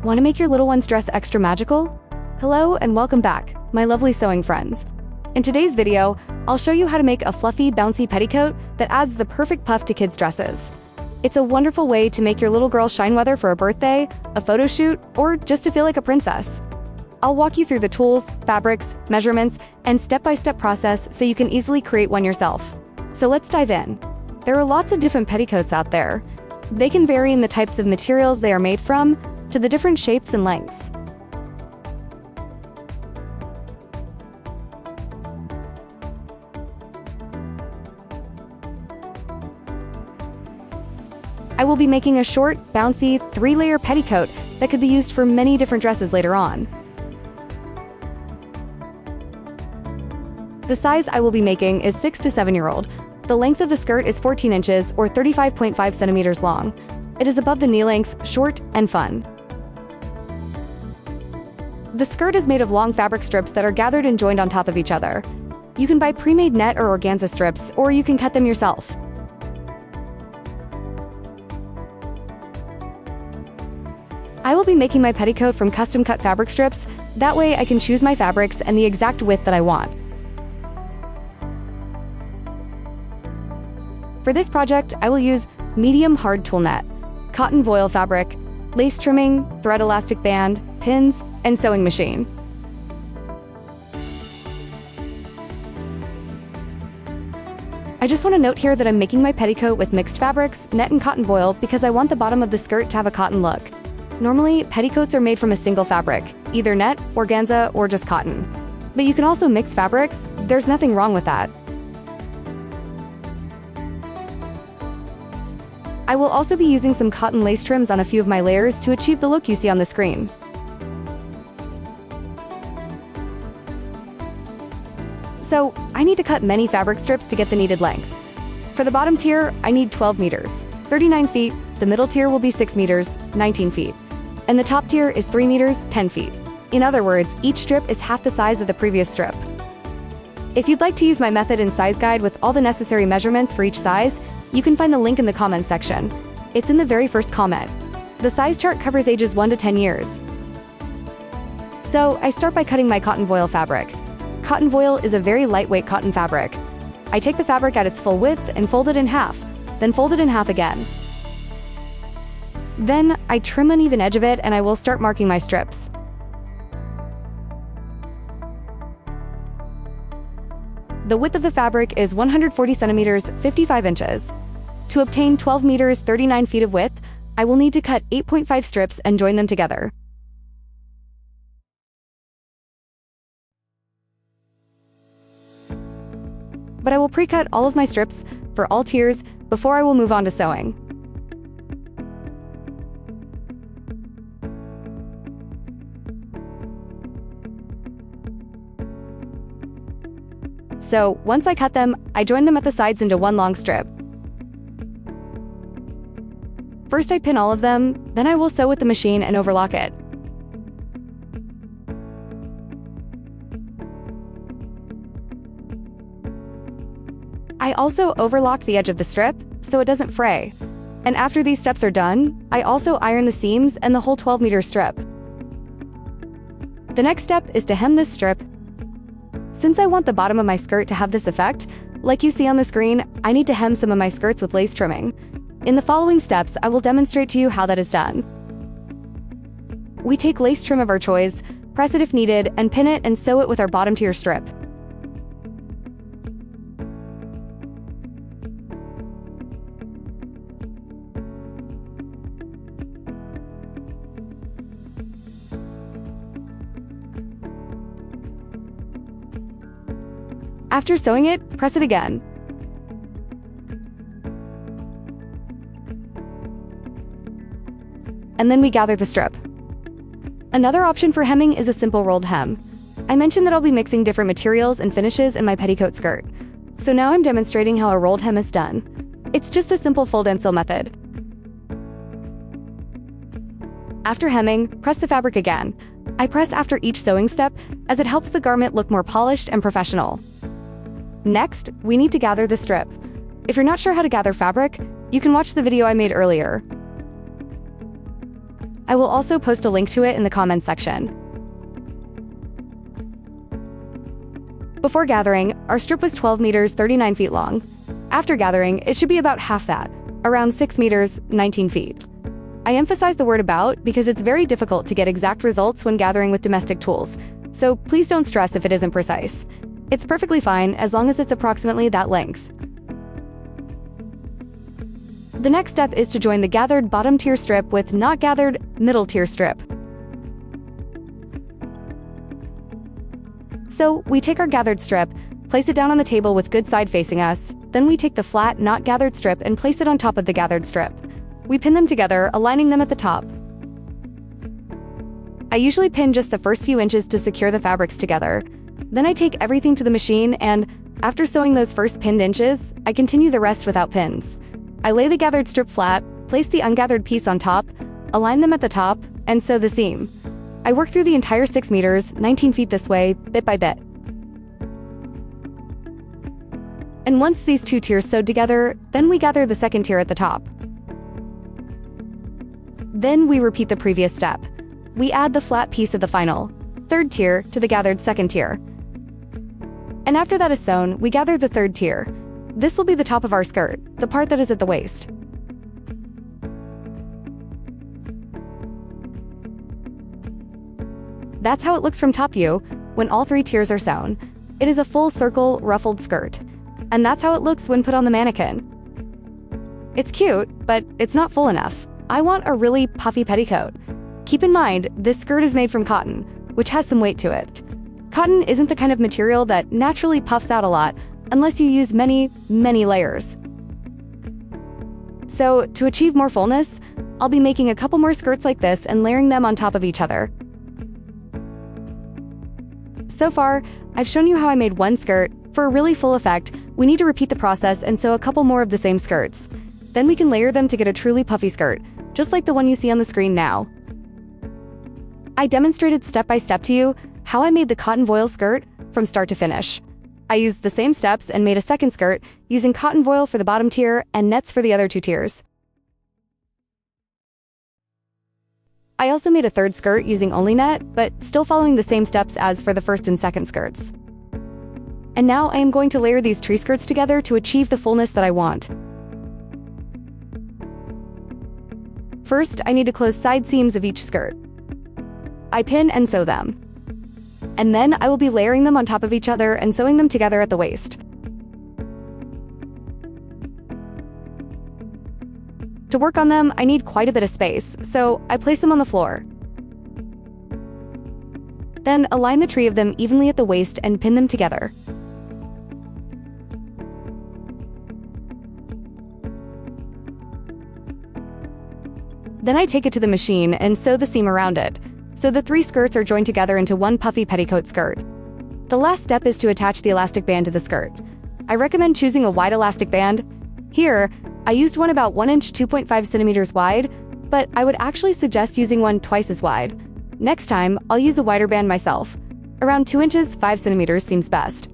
Want to make your little one's dress extra magical? Hello and welcome back, my lovely sewing friends. In today's video, I'll show you how to make a fluffy, bouncy petticoat that adds the perfect puff to kids' dresses. It's a wonderful way to make your little girl shine, whether for a birthday, a photo shoot, or just to feel like a princess. I'll walk you through the tools, fabrics, measurements, and step-by-step process so you can easily create one yourself. So let's dive in. There are lots of different petticoats out there. They can vary in the types of materials they are made from, to the different shapes and lengths. I will be making a short, bouncy, 3-layer petticoat that could be used for many different dresses later on. The size I will be making is 6 to 7-year-old. The length of the skirt is 14 inches or 35.5 centimeters long. It is above the knee length, short, and fun. The skirt is made of long fabric strips that are gathered and joined on top of each other. You can buy pre-made net or organza strips, or you can cut them yourself. I will be making my petticoat from custom-cut fabric strips. That way I can choose my fabrics and the exact width that I want. For this project, I will use medium hard tulle net, cotton voile fabric, lace trimming, thread elastic band, pins, and sewing machine. I just want to note here that I'm making my petticoat with mixed fabrics, net and cotton voile, because I want the bottom of the skirt to have a cotton look. Normally, petticoats are made from a single fabric, either net, organza, or just cotton. But you can also mix fabrics. There's nothing wrong with that. I will also be using some cotton lace trims on a few of my layers to achieve the look you see on the screen. So, I need to cut many fabric strips to get the needed length. For the bottom tier, I need 12 meters, 39 feet, the middle tier will be 6 meters, 19 feet, and the top tier is 3 meters, 10 feet. In other words, each strip is half the size of the previous strip. If you'd like to use my method and size guide with all the necessary measurements for each size, you can find the link in the comments section. It's in the very first comment. The size chart covers ages 1 to 10 years. So, I start by cutting my cotton voile fabric. Cotton voile is a very lightweight cotton fabric. I take the fabric at its full width and fold it in half, then fold it in half again. Then, I trim an even edge of it and I will start marking my strips. The width of the fabric is 140 centimeters, 55 inches. To obtain 12 meters, 39 feet of width, I will need to cut 8.5 strips and join them together. But I will pre-cut all of my strips for all tiers before I will move on to sewing. So, once I cut them, I join them at the sides into one long strip. First I pin all of them, then I will sew with the machine and overlock it. I also overlock the edge of the strip, so it doesn't fray. And after these steps are done, I also iron the seams and the whole 12-meter strip. The next step is to hem this strip. Since I want the bottom of my skirt to have this effect, like you see on the screen, I need to hem some of my skirts with lace trimming. In the following steps, I will demonstrate to you how that is done. We take lace trim of our choice, press it if needed, and pin it and sew it with our bottom tier strip. After sewing it, press it again. And then we gather the strip. Another option for hemming is a simple rolled hem. I mentioned that I'll be mixing different materials and finishes in my petticoat skirt. So now I'm demonstrating how a rolled hem is done. It's just a simple fold and sew method. After hemming, press the fabric again. I press after each sewing step as it helps the garment look more polished and professional. Next, we need to gather the strip. If you're not sure how to gather fabric, you can watch the video I made earlier. I will also post a link to it in the comments section. Before gathering, our strip was 12 meters, 39 feet long. After gathering, it should be about half that, around 6 meters, 19 feet. I emphasize the word about because it's very difficult to get exact results when gathering with domestic tools, so please don't stress if it isn't precise. It's perfectly fine as long as it's approximately that length. The next step is to join the gathered bottom tier strip with not gathered middle tier strip. So we take our gathered strip, place it down on the table with good side facing us, then we take the flat, not gathered strip and place it on top of the gathered strip. We pin them together, aligning them at the top. I usually pin just the first few inches to secure the fabrics together. Then I take everything to the machine and, after sewing those first pinned inches, I continue the rest without pins. I lay the gathered strip flat, place the ungathered piece on top, align them at the top, and sew the seam. I work through the entire 6 meters, 19 feet this way, bit by bit. And once these two tiers sewed together, then we gather the second tier at the top. Then we repeat the previous step. We add the flat piece of the final, third tier to the gathered second tier. And after that is sewn, we gather the third tier. This will be the top of our skirt, the part that is at the waist. That's how it looks from top view when all 3 tiers are sewn. It is a full circle, ruffled skirt. And that's how it looks when put on the mannequin. It's cute, but it's not full enough. I want a really puffy petticoat. Keep in mind, this skirt is made from cotton, which has some weight to it. Cotton isn't the kind of material that naturally puffs out a lot unless you use many, many layers. So, to achieve more fullness, I'll be making a couple more skirts like this and layering them on top of each other. So far, I've shown you how I made one skirt. For a really full effect, we need to repeat the process and sew a couple more of the same skirts. Then we can layer them to get a truly puffy skirt, just like the one you see on the screen now. I demonstrated step by step to you how I made the cotton voile skirt from start to finish. I used the same steps and made a second skirt using cotton voile for the bottom tier and nets for the other 2 tiers. I also made a third skirt using only net, but still following the same steps as for the first and second skirts. And now I am going to layer these tree skirts together to achieve the fullness that I want. First, I need to close side seams of each skirt. I pin and sew them. And then I will be layering them on top of each other and sewing them together at the waist. To work on them, I need quite a bit of space, so I place them on the floor. Then align the tree of them evenly at the waist and pin them together. Then I take it to the machine and sew the seam around it, so the 3 skirts are joined together into one puffy petticoat skirt. The last step is to attach the elastic band to the skirt. I recommend choosing a wide elastic band. Here, I used one about 1 inch 2.5 centimeters wide, but I would actually suggest using one twice as wide. Next time, I'll use a wider band myself. Around 2 inches 5 centimeters seems best.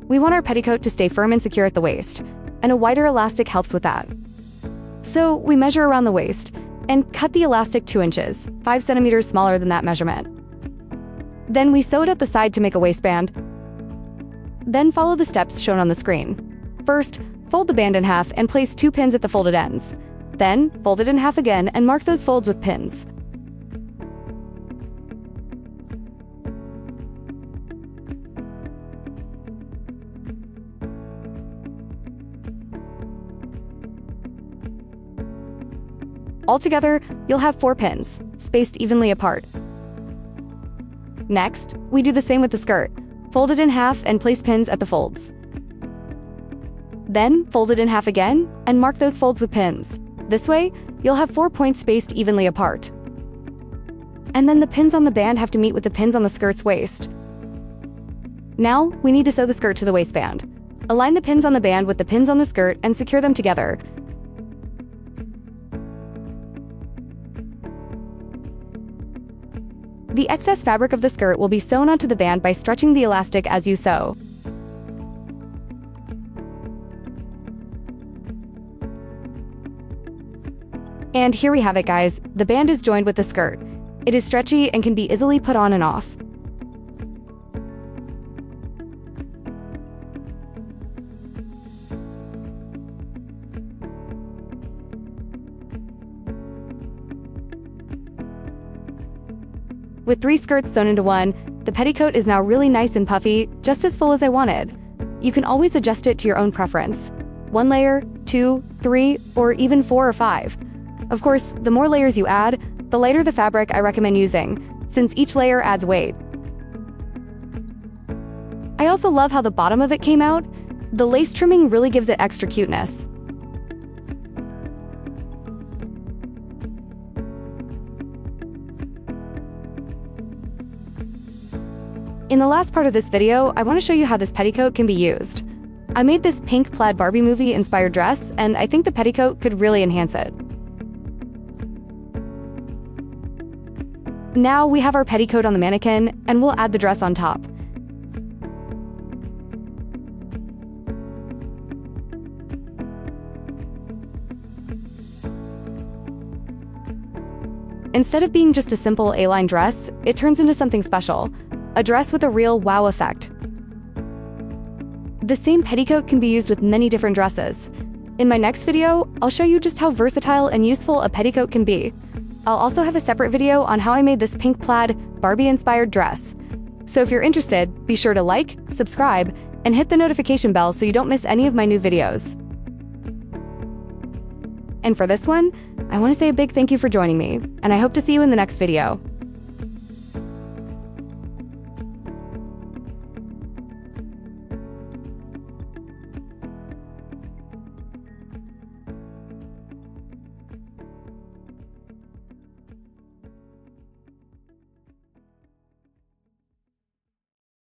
We want our petticoat to stay firm and secure at the waist, and a wider elastic helps with that. So we measure around the waist, and cut the elastic 2 inches, 5 centimeters smaller than that measurement. Then we sew it at the side to make a waistband. Then follow the steps shown on the screen. First, fold the band in half and place 2 pins at the folded ends. Then, fold it in half again and mark those folds with pins. Altogether, you'll have 4 pins, spaced evenly apart. Next, we do the same with the skirt. Fold it in half and place pins at the folds. Then, fold it in half again and mark those folds with pins. This way, you'll have 4 points spaced evenly apart. And then the pins on the band have to meet with the pins on the skirt's waist. Now, we need to sew the skirt to the waistband. Align the pins on the band with the pins on the skirt and secure them together. The excess fabric of the skirt will be sewn onto the band by stretching the elastic as you sew. And here we have it, guys. The band is joined with the skirt. It is stretchy and can be easily put on and off. With 3 skirts sewn into one, the petticoat is now really nice and puffy, just as full as I wanted. You can always adjust it to your own preference. 1 layer, 2, 3, or even 4 or 5. Of course, the more layers you add, the lighter the fabric I recommend using, since each layer adds weight. I also love how the bottom of it came out. The lace trimming really gives it extra cuteness. In the last part of this video, I want to show you how this petticoat can be used. I made this pink plaid Barbie movie inspired dress, and I think the petticoat could really enhance it. Now we have our petticoat on the mannequin, and we'll add the dress on top. Instead of being just a simple A-line dress, it turns into something special. A dress with a real wow effect. The same petticoat can be used with many different dresses. In my next video, I'll show you just how versatile and useful a petticoat can be. I'll also have a separate video on how I made this pink plaid, Barbie-inspired dress. So if you're interested, be sure to like, subscribe, and hit the notification bell so you don't miss any of my new videos. And for this one, I want to say a big thank you for joining me, and I hope to see you in the next video.